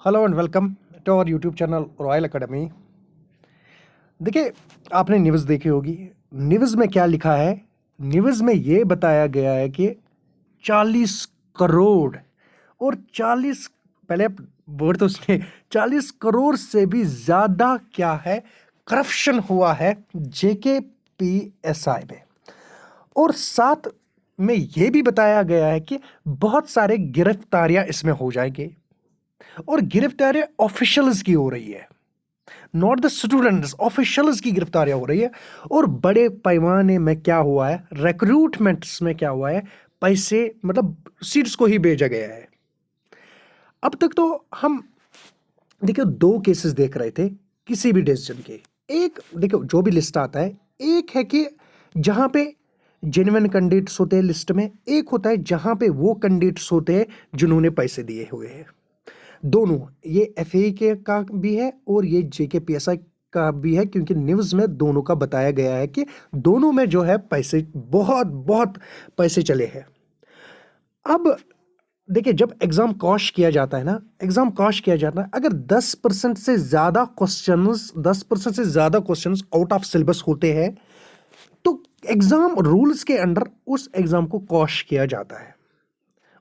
Hello and welcome to our YouTube channel Royal Academy. देखिए, आपने news देखी होगी। न्यूज़ में क्या लिखा है? न्यूज़ में ये बताया गया है कि 40 करोड़ और 40 पहले वर्ड तो उसने 40 करोड़ से भी ज़्यादा क्या है करप्शन हुआ है JKPSI में। और साथ में ये भी बताया गया है कि बहुत सारे गिरफ्तारियां इसमें हो जाएंगे और गिरफ्तारियां ऑफिशियल्स की हो रही है, नॉट द स्टूडेंट्स। ऑफिशियल्स की गिरफ्तारियां हो रही है और बड़े पैमाने में क्या हुआ है, रिक्रूटमेंट्स में क्या हुआ है, पैसे मतलब सीट्स को ही भेजा गया है। अब तक तो हम देखियो दो केसेस देख रहे थे किसी भी डिसीजन के। एक देखो जो भी लिस्ट आता है, एक है कि जहां पे जेन्युइन कैंडिडेट्स होते हैं लिस्ट में, एक होता है जहां पे वो कैंडिडेट्स होते हैं जिन्होंने पैसे दिए हुए हैं। दोनों, ये एफए के का भी है और ये JKPSI का भी है, क्योंकि न्यूज़ में दोनों का बताया गया है कि दोनों में जो है पैसे बहुत बहुत पैसे चले हैं। अब देखिए, जब एग्जाम कॉश किया जाता है ना, एग्जाम कॉश किया जाता है, अगर 10% से ज़्यादा क्वेश्चंस 10% से ज़्यादा क्वेश्चंस आउट ऑफ सिलेबस होते हैं तो एग्जाम रूल्स के अंडर उस एग्जाम को कॉश किया जाता है,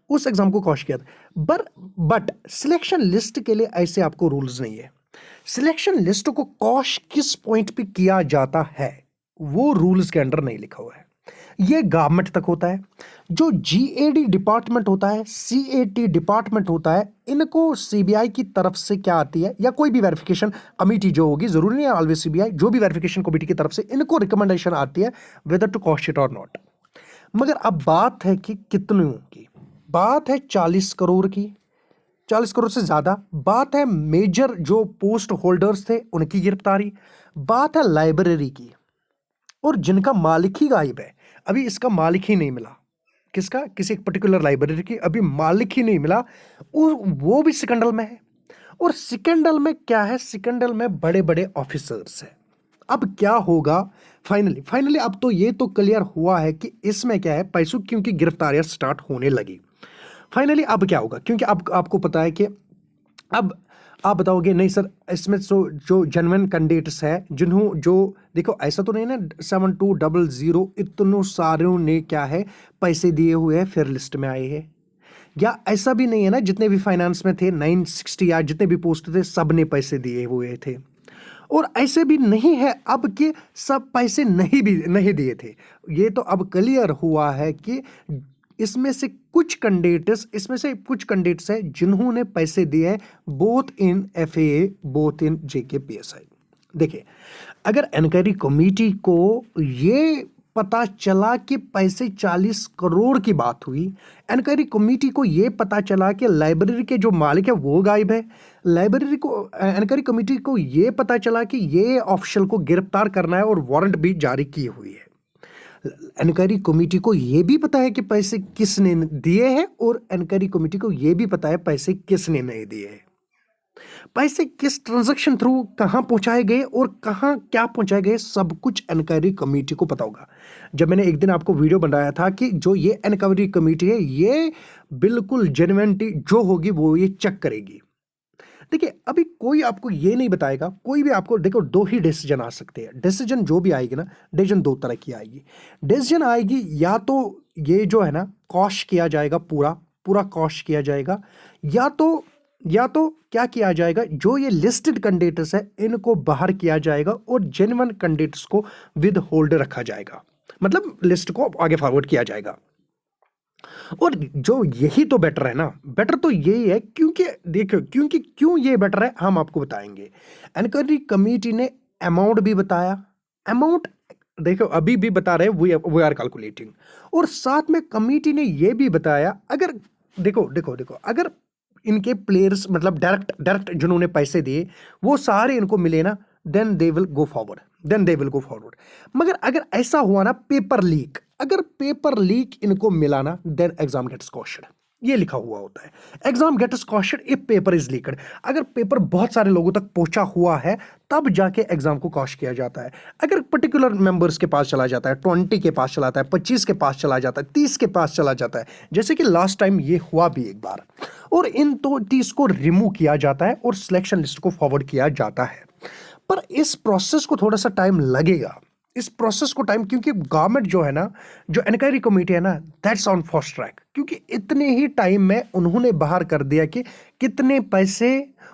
उस एग्जाम को कॉश किया था। बट सिलेक्शन लिस्ट के लिए ऐसे आपको रूल्स नहीं है। सिलेक्शन लिस्ट को कॉश किस पॉइंट पे किया जाता है वो रूल्स के अंडर नहीं लिखा हुआ है। ये गवर्नमेंट तक होता है। जो GAD डिपार्टमेंट होता है, CAT डिपार्टमेंट होता है, इनको CBI की तरफ से क्या आती है, या कोई भी वेरिफिकेशन कमिटी जो होगी, जरूरी नहीं है ऑलवेज CBI, जो भी वेरिफिकेशन कमिटी की तरफ से इनको रिकमेंडेशन आती है वेदर टू कॉस्ट इट और नॉट। मगर अब बात है कि कितनों की, बात है 40 करोड़ की, 40 करोड़ से ज्यादा। बात है मेजर जो पोस्ट होल्डर्स थे उनकी गिरफ्तारी, बात है लाइब्रेरी की, और जिनका मालिक ही गायब है। अभी इसका मालिक ही नहीं मिला, किसका, किसी एक पर्टिकुलर लाइब्रेरी की अभी मालिक ही नहीं मिला, वो भी स्कैंडल में है। और स्कैंडल में क्या है, स्कैंडल में बड़े बड़े ऑफिसर्स हैं। अब क्या होगा फाइनली अब तो ये तो क्लियर हुआ है कि इसमें क्या है, पैसों क्योंकि गिरफ्तारियां स्टार्ट होने लगी। फाइनली अब क्या होगा, क्योंकि अब आपको पता है कि अब आप बताओगे नहीं सर, इसमें जो जेन्युइन कैंडिडेट्स है जिन्हों जो देखो, ऐसा तो नहीं ना 7200 इतनों सारों ने क्या है पैसे दिए हुए हैं फिर लिस्ट में आए हैं, या ऐसा भी नहीं है ना जितने भी फाइनेंस में थे 960 या जितने भी पोस्ट थे सब ने पैसे दिए हुए थे। और ऐसे भी नहीं है अब कि सब पैसे नहीं दिए थे। ये तो अब क्लियर हुआ है कि इसमें से कुछ कैंडिडेट्स है जिन्होंने पैसे दिए हैं, both in FAA both in JKPSI। देखिए, अगर इंक्वायरी कमेटी को ये पता चला कि पैसे 40 करोड़ की बात हुई, इंक्वायरी कमेटी को ये पता चला कि लाइब्रेरी के जो मालिक है वो गायब है, इंक्वायरी कमेटी को ये पता चला कि ये ऑफिशियल को गिरफ्तार करना है और वारंट भी जारी की हुई है, इंक्वायरी कमेटी को यह भी पता है कि पैसे किसने दिए हैं, और इंक्वायरी कमेटी को यह भी पता है पैसे किसने नहीं दिए हैं, पैसे किस ट्रांजैक्शन थ्रू कहां पहुंचाए गए और कहां क्या पहुंचाए गए, सब कुछ इंक्वायरी कमेटी को पता होगा। जब मैंने एक दिन आपको वीडियो बनाया था कि जो ये इंक्वायरी कमेटी है ये बिल्कुल जेन्युइनिटी जो होगी वो ये चेक करेगी। देखिए, अभी कोई आपको ये नहीं बताएगा, कोई भी आपको, देखो दो ही डिसीजन आ सकते हैं। डिसीजन जो भी आएगी ना, डिसीजन दो तरह की आएगी। डिसीजन आएगी या तो ये जो है ना कॉश किया जाएगा, पूरा पूरा कॉश किया जाएगा, या तो क्या किया जाएगा, जो ये लिस्टेड कैंडिडेट्स है इनको बाहर किया जाएगा और जेन्युइन कैंडिडेट्स को विद होल्ड रखा जाएगा, मतलब लिस्ट को आगे फॉरवर्ड किया जाएगा। और जो यही तो बेटर है ना, बेटर तो यही है, क्योंकि देखो क्यों ये बेटर है हम आपको बताएंगे। इंक्वायरी कमेटी ने अमाउंट भी बताया, अमाउंट देखो अभी भी बता रहे वी आर कैलकुलेटिंग, और साथ में कमेटी ने ये भी बताया, अगर देखो अगर इनके प्लेयर्स मतलब डायरेक्ट जिन्होंने पैसे दिए वो सारे इनको मिले ना, then they will go forward. मगर अगर ऐसा हुआ ना पेपर लीक, अगर पेपर लीक इनको मिला ना, देन एग्जाम गेट्स क्वेश्चन। ये लिखा हुआ होता है। Exam gets cautioned if paper is leaked. अगर पेपर बहुत सारे लोगों तक पहुंचा हुआ है तब जाके एग्जाम को कॉश किया जाता है। अगर पर्टिकुलर मेंबर्स के पास चला जाता है, 20 के पास चला जाता है, 25 के पास चला जाता है, 30 के पास चला जाता है, जैसे कि लास्ट टाइम ये हुआ भी एक बार, और इन तो 30 को रिमूव किया जाता है और सिलेक्शन लिस्ट को फॉरवर्ड किया जाता है। पर इस प्रोसेस को थोड़ा सा टाइम लगेगा, इस प्रोसेस को टाइम, क्योंकि गवर्नमेंट जो है ना, जो इंक्वायरी कमेटी है ना, दैट्स ऑन फास्ट ट्रैक, क्योंकि इतने ही टाइम में उन्होंने बाहर कर दिया कि कितने पैसे,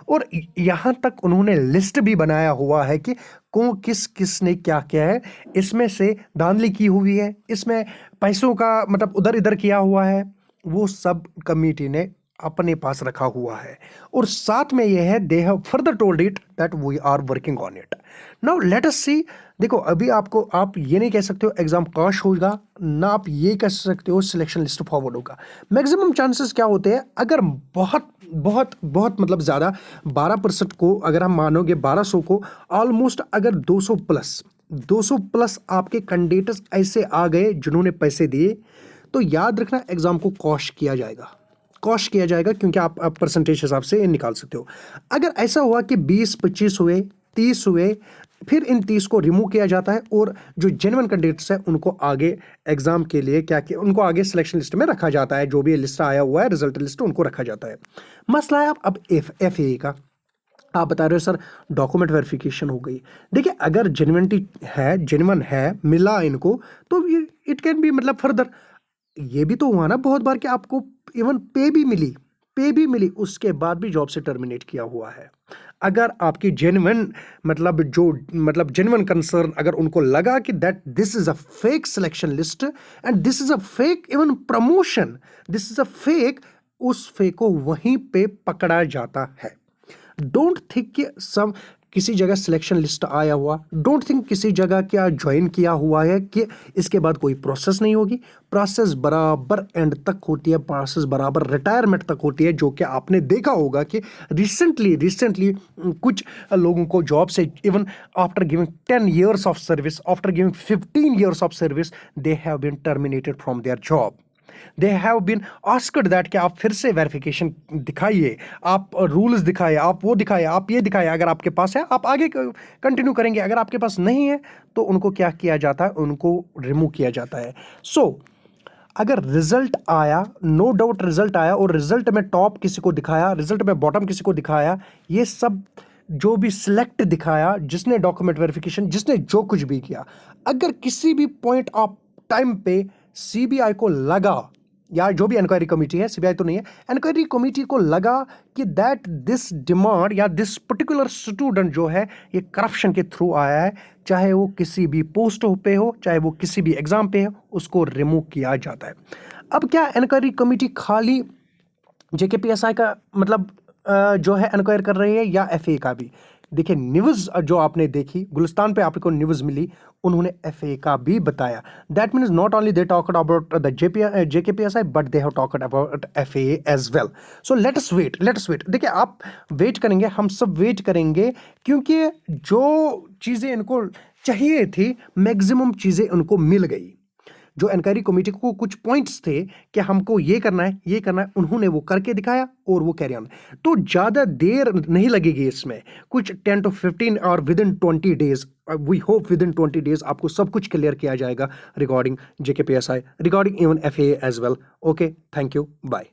और यहाँ तक उन्होंने लिस्ट भी बनाया हुआ है कि किस ने क्या किया है, इसमें से धांधली की हुई है, इसमें पैसों का मतलब उधर इधर किया हुआ है, वो सब कमेटी ने अपने पास रखा हुआ है। और साथ में यह है, they have further told it that we are working on it. Now let us see. देखो अभी आपको, आप ये नहीं कह सकते हो एग्जाम कॉश होगा, ना आप ये कह सकते हो सिलेक्शन लिस्ट फॉरवर्ड होगा। मैक्सिमम चांसेस क्या होते हैं, अगर बहुत बहुत बहुत मतलब ज़्यादा 12% को अगर हम मानोगे, 1200 को ऑलमोस्ट, अगर 200 प्लस आपके कैंडिडेट्स ऐसे आ गए जिन्होंने पैसे दिए, तो याद रखना एग्जाम को कॉश किया जाएगा, कॉश किया जाएगा, क्योंकि आप परसेंटेज हिसाब से निकाल सकते हो। अगर ऐसा हुआ कि 20-25 हुए, 30 हुए, फिर इन 30 को रिमूव किया जाता है और जो जेन्युइन कैंडिडेट्स हैं उनको आगे एग्जाम के लिए क्या कि उनको आगे सिलेक्शन लिस्ट में रखा जाता है, जो भी लिस्ट आया हुआ है, रिजल्ट लिस्ट, उनको रखा जाता है। मसला है अब FAA का। आप बता रहे हो सर डॉक्यूमेंट वेरिफिकेशन हो गई। देखिए अगर जेन्युइन है, मिला इनको, तो इट कैन बी मतलब फर्दर। ये भी तो हुआ ना बहुत बार कि आपको इवन पे भी मिली, उसके बाद भी जॉब से टर्मिनेट किया हुआ है। अगर आपकी जेन्युइन मतलब जेन्युइन कंसर्न, अगर उनको लगा कि that this is a fake selection list and this is a fake even promotion, this is a fake, उस फेक को वहीं पे पकड़ा जाता है। डोंट थिंक कि किसी जगह सिलेक्शन लिस्ट आया हुआ, डोंट थिंक किसी जगह क्या ज्वाइन किया हुआ है कि इसके बाद कोई प्रोसेस नहीं होगी। प्रोसेस बराबर एंड तक होती है, प्रोसेस बराबर रिटायरमेंट तक होती है, जो कि आपने देखा होगा कि रिसेंटली कुछ लोगों को जॉब से even after giving 10 years of service, after giving 15 years of service, they have been terminated from their job. They have been asked that कि आप फिर से वेरिफिकेशन दिखाइए, आप रूल्स दिखाइए, आप वो दिखाइए, आप ये दिखाइए। अगर आपके पास है आप आगे कंटिन्यू करेंगे, अगर आपके पास नहीं है तो उनको क्या किया जाता है, उनको रिमूव किया जाता है। सो अगर रिजल्ट आया, नो डाउट रिजल्ट आया, और रिजल्ट में टॉप किसी को दिखाया, रिजल्ट में बॉटम किसी को दिखाया, ये सब जो भी सिलेक्ट दिखाया, जिसने डॉक्यूमेंट वेरिफिकेशन, जिसने जो कुछ भी किया, अगर किसी भी पॉइंट ऑफ टाइम पे सीबीआई को लगा, या जो भी इंक्वायरी कमेटी है, सीबीआई तो नहीं है, इंक्वायरी कमेटी को लगा कि दैट दिस डिमांड या दिस पर्टिकुलर स्टूडेंट जो है ये करप्शन के थ्रू आया है, चाहे वो किसी भी पोस्ट पे हो, चाहे वो किसी भी एग्जाम पे हो, उसको रिमूव किया जाता है। अब क्या इंक्वायरी कमेटी खाली JKPSI का मतलब जो है इंक्वायर कर रही है, या FA का भी? देखिए न्यूज़ जो आपने देखी, गुलिस्तान पे आपको न्यूज़ मिली, उन्होंने FA का भी बताया। That means not only they talked about the JKPSI but they have talked about FA as well. So let us wait. देखिए आप वेट करेंगे, हम सब वेट करेंगे, क्योंकि जो चीज़ें इनको चाहिए थी मैक्सिमम चीज़ें उनको मिल गई। जो इंक्वायरी कमेटी को कुछ पॉइंट्स थे कि हमको ये करना है, उन्होंने वो करके दिखाया और वो कैरी ऑन। तो ज़्यादा देर नहीं लगेगी इसमें, कुछ 10 to 15 और within 20 days, we hope within 20 days आपको सब कुछ क्लियर किया जाएगा regarding JKPSI, regarding even FA as well. Okay, thank you, bye.